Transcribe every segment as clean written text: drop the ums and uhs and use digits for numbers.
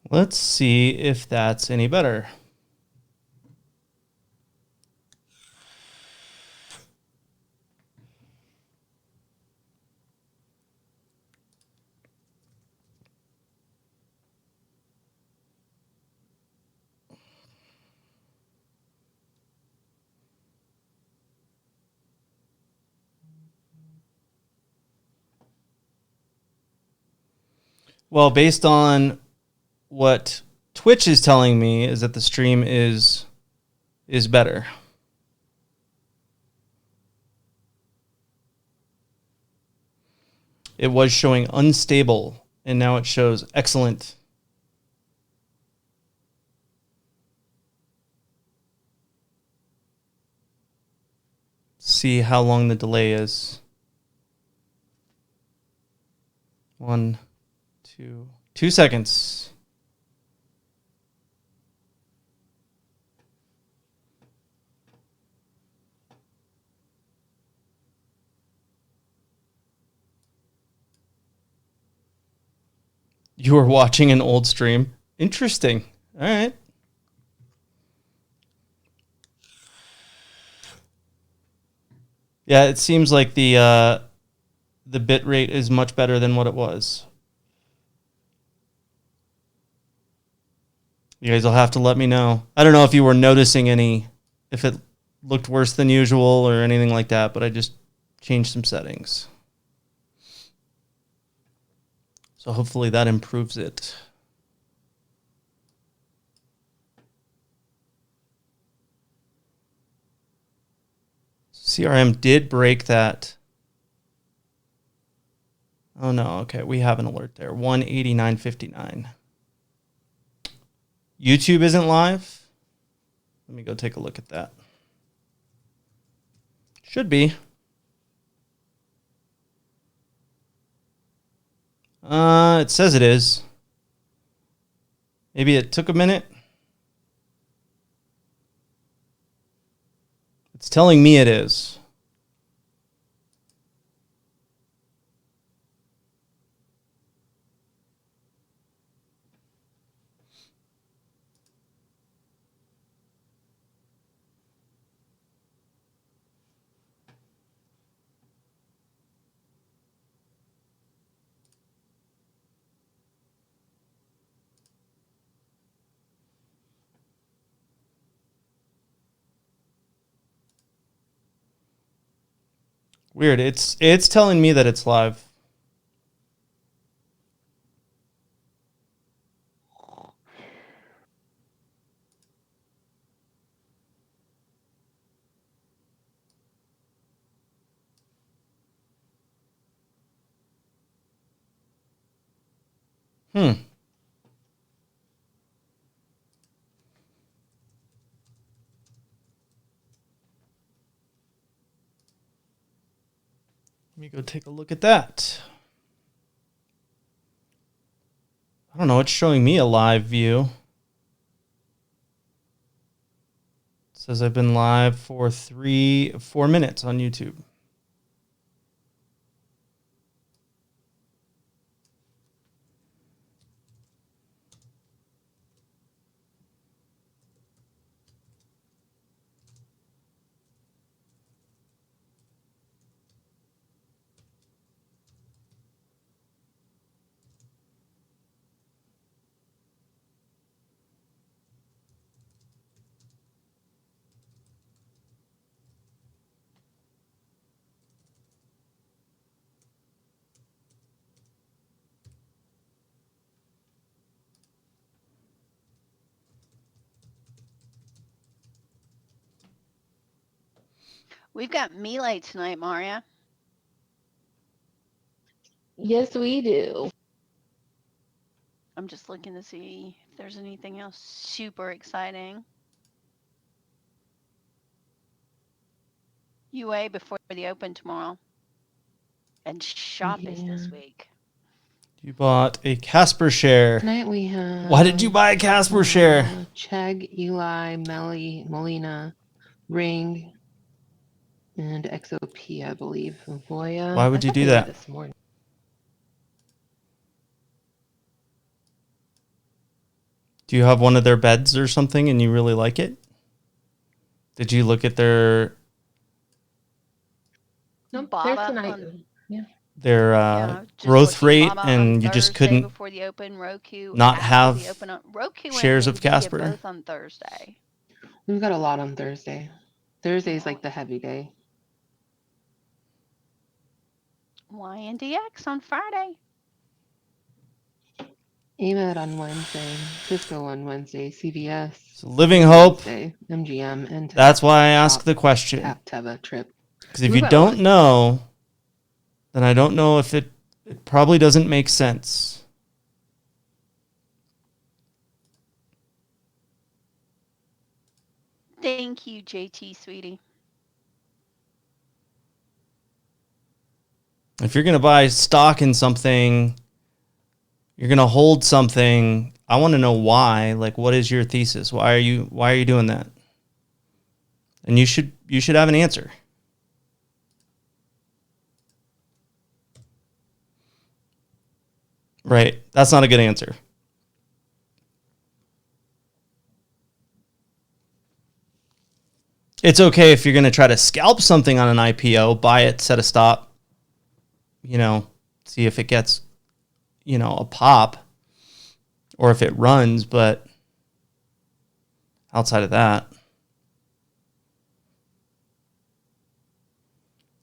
Let's see if that's any better. Well, based on what Twitch is telling me is that the stream is better. It was showing unstable, and now it shows excellent. See how long the delay is. 1, 2, 2 seconds. You were watching an old stream. Interesting. All right. Yeah, it seems like the bit rate is much better than what it was. You guys will have to let me know. I don't know if you were noticing if it looked worse than usual or anything like that, but I just changed some settings. So hopefully that improves it. CRM did break that. Oh no, okay, we have an alert there. 189.59. YouTube isn't live. Let me go take a look at that. Should be. It says it is. Maybe it took a minute. It's telling me it is. Weird. It's telling me that it's live. Let me go take a look at that. I don't know. It's showing me a live view. It says I've been live for 4 minutes on YouTube. We've got melee tonight, Maria. Yes, we do. I'm just looking to see if there's anything else super exciting. UA before the open tomorrow. And shop is this week. You bought a Casper share. Tonight we have. Why did you buy a Casper share? Chegg, Eli, Molina, Ring, and XOP, I believe. Voya. Why would you do that? This morning. Do you have one of their beds or something and you really like it? Did you look at their Nope, Baba there's tonight. on- Yeah. their just growth looking. rate Baba on and you just Thursday couldn't before the open, Roku not after the have open. Roku shares and of Nvidia Casper? both on Thursday. We've got a lot on Thursday. Thursday's Yeah. like the heavy day. YNDX on Friday. AMD on Wednesday, Cisco on Wednesday, CVS. So Living on Hope. Wednesday, MGM, and That's why I ask the question. Teva Trip. Because if We've you got a lot. don't know, then I don't know if it probably doesn't make sense. Thank you, JT, sweetie. If you're going to buy stock in something, you're going to hold something, I want to know why. Like, what is your thesis? Why are you doing that? And you should have an answer. Right. That's not a good answer. It's okay if you're going to try to scalp something on an IPO, buy it, set a stop, see if it gets, a pop or if it runs. But outside of that,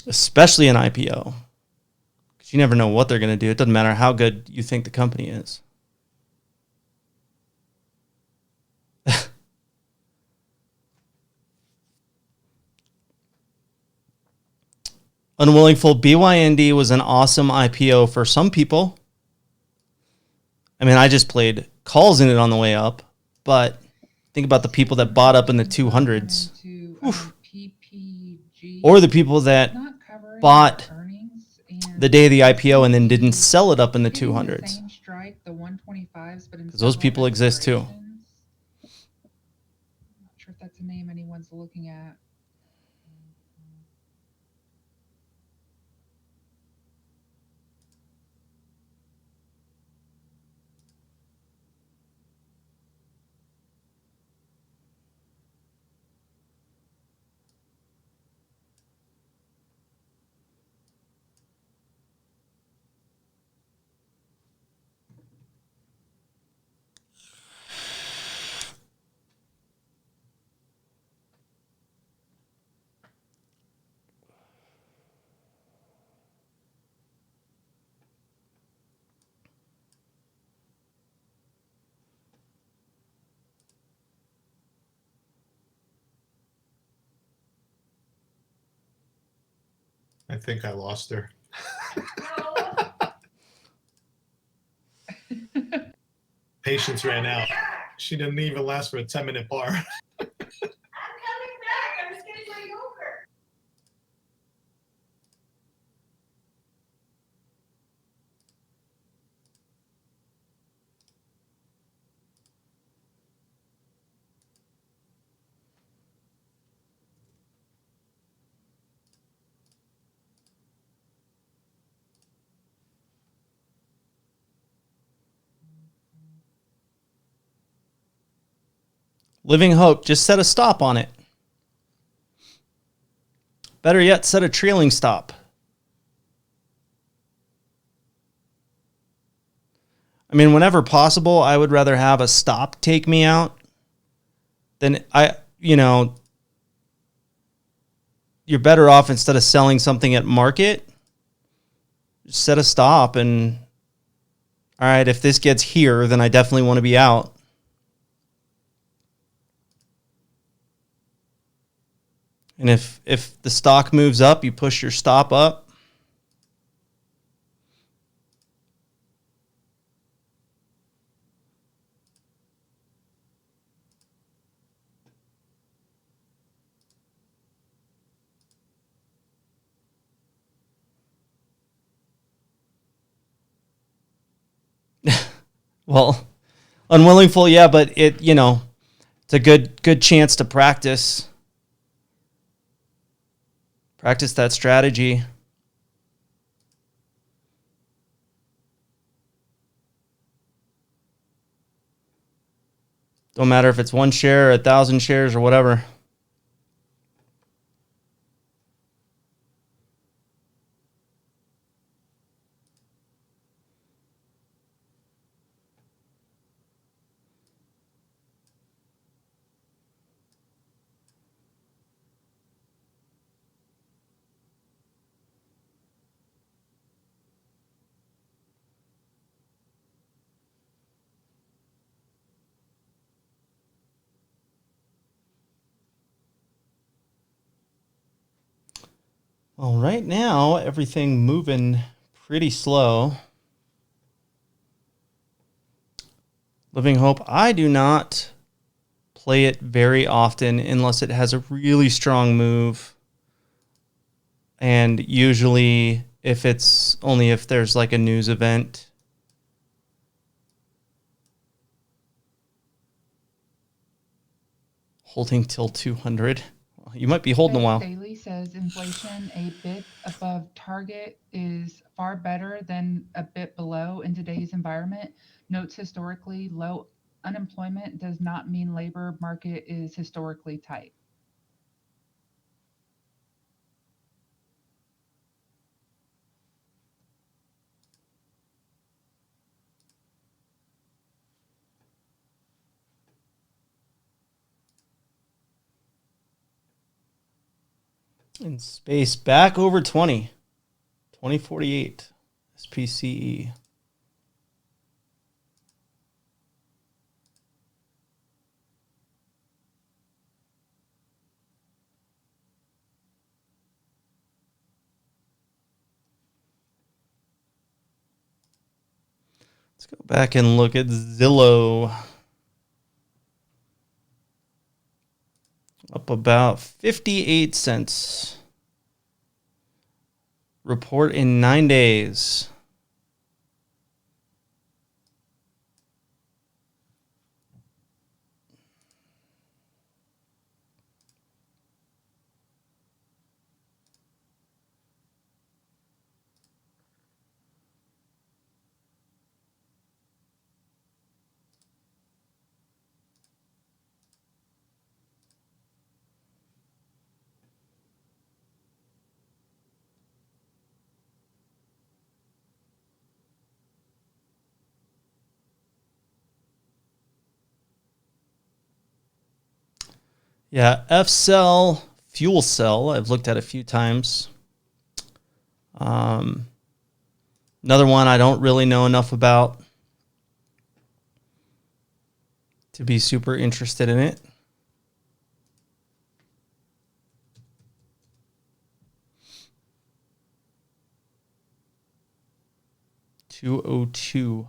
especially an IPO, because you never know what they're going to do. It doesn't matter how good you think the company is. Unwillingful BYND was an awesome IPO for some people. I mean, I just played calls in it on the way up, but think about the people that bought up in the 200s. Or the people that bought the day of the IPO and then didn't sell it up in the 200s. Because those people exist too. I'm not sure if that's a name anyone's looking at. I think I lost her. Patience ran out. She didn't even last for a 10-minute bar. I'm coming back. I'm just getting my yogurt. Living Hope, just set a stop on it. Better yet, set a trailing stop. I mean, whenever possible, I would rather have a stop take me out than you're better off instead of selling something at market, just set a stop and, all right, if this gets here, then I definitely want to be out. And if the stock moves up, you push your stop up. Well, unwillingful, yeah, but it's a good chance to practice that strategy. Don't matter if it's 1 share or 1,000 shares or whatever. Well, right now, everything moving pretty slow. Living Hope, I do not play it very often unless it has a really strong move. And usually if there's like a news event. Holding till 200. You might be holding a while. Daily says inflation a bit above target is far better than a bit below in today's environment. Notes historically low unemployment does not mean labor market is historically tight. In space, back over 20. 2048. SPCE. Let's go back and look at Zillow. Up about 58 cents. Report in 9 days. Yeah, F cell, fuel cell, I've looked at a few times. Another one I don't really know enough about to be super interested in it. $202.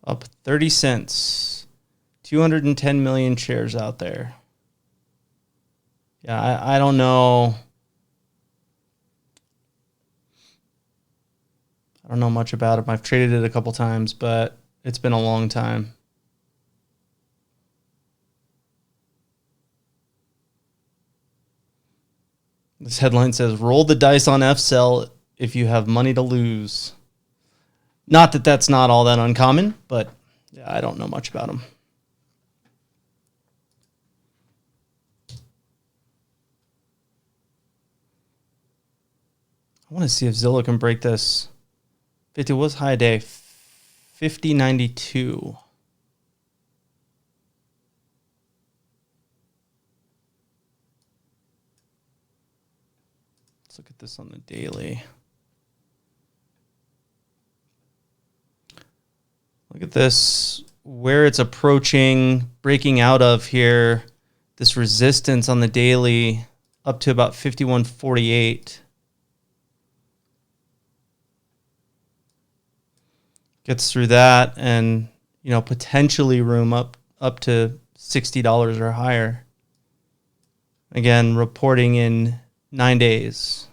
Up 30 cents. 210 million shares out there. Yeah, I don't know. I don't know much about it. I've traded it a couple times, but it's been a long time. This headline says, roll the dice on F-Cell if you have money to lose. Not that that's not all that uncommon, but yeah, I don't know much about them. I want to see if Zillow can break this. It was high day, 50.92. Let's look at this on the daily. Look at this, where it's approaching, breaking out of here. This resistance on the daily up to about 51.48. Gets through that and, potentially room up to $60 or higher. Again, reporting in 9 days.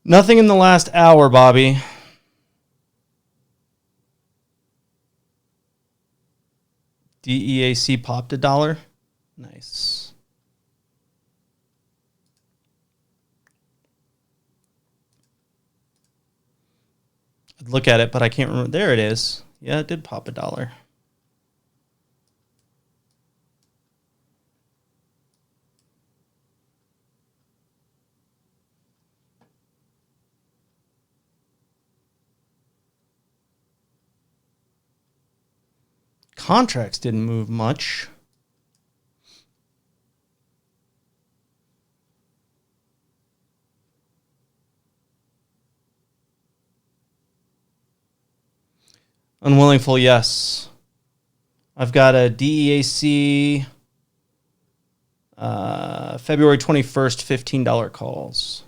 Nothing in the last hour, Bobby. DEAC popped $1. Nice. I'd look at it, but I can't remember. There it is. Yeah, it did pop $1. Contracts didn't move much. Unwilling full, yes. I've got a DEAC February 21st, $15 calls.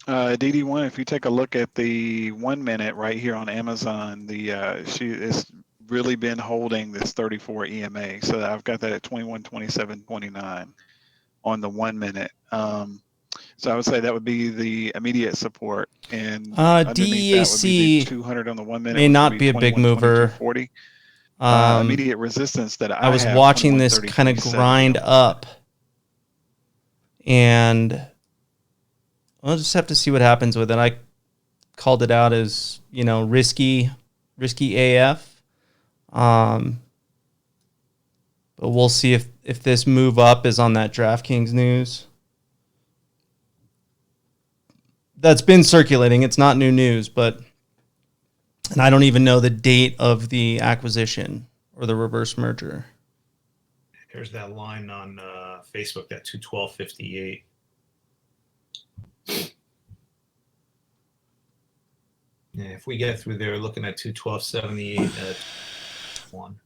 DD1, if you take a look at the 1 minute right here on Amazon, she is really been holding this 34 EMA. So I've got that at 21, 27, 29 on the 1 minute. So I would say that would be the immediate support, and underneath that would be the DEAC 200 on the 1 minute, may which would not be be a big 21, mover. 22, 40. Um, Immediate resistance that I I was have, watching 21, this 30, kind of 27 grind on the up, and I'll just have to see what happens with it. I called it out as, you know, risky AF. But we'll see if this move up is on that DraftKings news. That's been circulating. It's not new news, and I don't even know the date of the acquisition or the reverse merger. There's that line on Facebook, that 212.58. Yeah, if we get through there, looking at 212.78 at 1.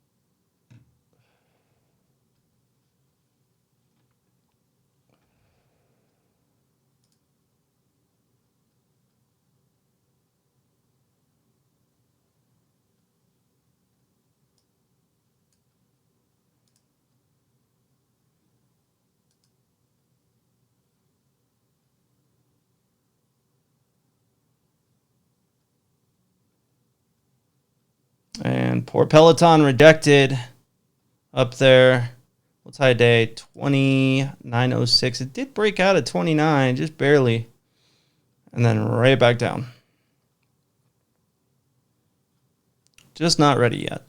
And poor Peloton rejected up there. What's high day? 29.06. It did break out at 29, just barely. And then right back down. Just not ready yet.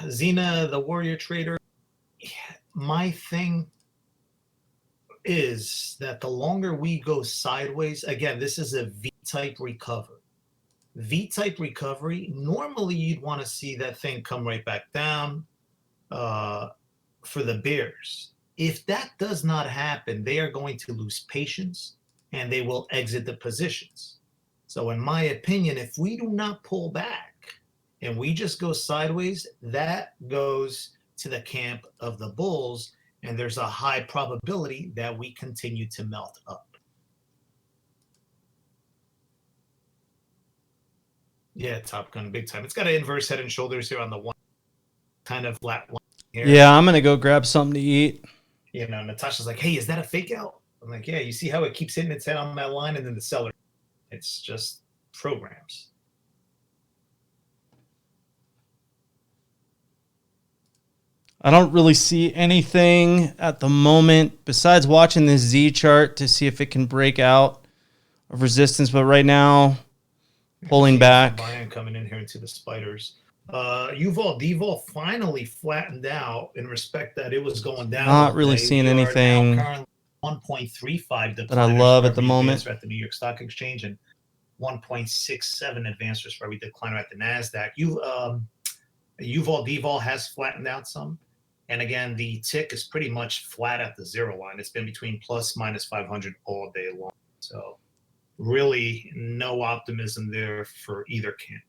Xena, the Warrior Trader. My thing is that the longer we go sideways, again, this is a V-type recovery. V-type recovery, normally you'd want to see that thing come right back down for the bears. If that does not happen, they are going to lose patience and they will exit the positions. So in my opinion, if we do not pull back and we just go sideways, that goes to the camp of the bulls, and there's a high probability that we continue to melt up. Yeah, Top Gun, big time. It's got an inverse head and shoulders here on the one, kind of flat line here. Yeah, I'm gonna go grab something to eat. You know, Natasha's like, hey, is that a fake out? I'm like, yeah, you see how it keeps hitting its head on that line, and then the seller. It's just programs. I don't really see anything at the moment besides watching this Z chart to see if it can break out of resistance. But right now, pulling back. Brian coming in here into the spiders. Uval Deval finally flattened out in respect that it was going down. Not really seeing anything 1.35 that I love at the moment. At the New York Stock Exchange, and 1.67 advances for every decliner at the Nasdaq. Uval Deval has flattened out some. And again, the tick is pretty much flat at the zero line. It's been between plus minus 500 all day long. So really no optimism there for either camp.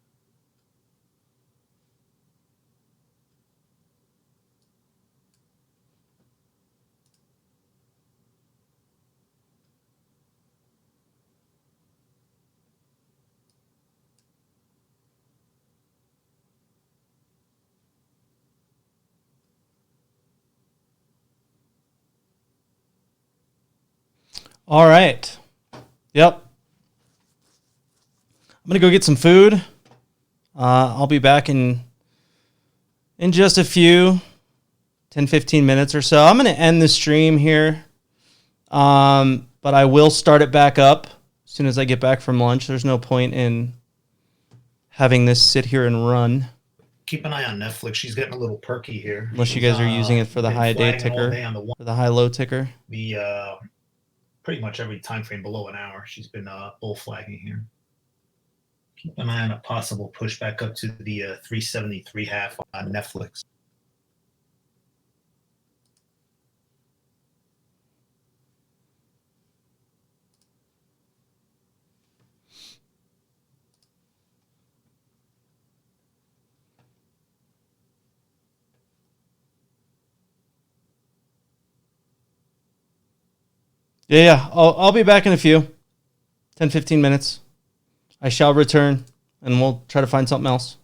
All right. Yep. I'm going to go get some food. I'll be back in just a few, 10, 15 minutes or so. I'm going to end the stream here. But I will start it back up as soon as I get back from lunch. There's no point in having this sit here and run. Keep an eye on Netflix. She's getting a little perky here. Unless you guys are using it for the high day ticker, for the high low ticker. Pretty much every time frame below an hour, she's been bull flagging here. Keep an eye on a possible pushback up to the 373 half on Netflix. Yeah. I'll be back in a few, 10, 15 minutes. I shall return, and we'll try to find something else.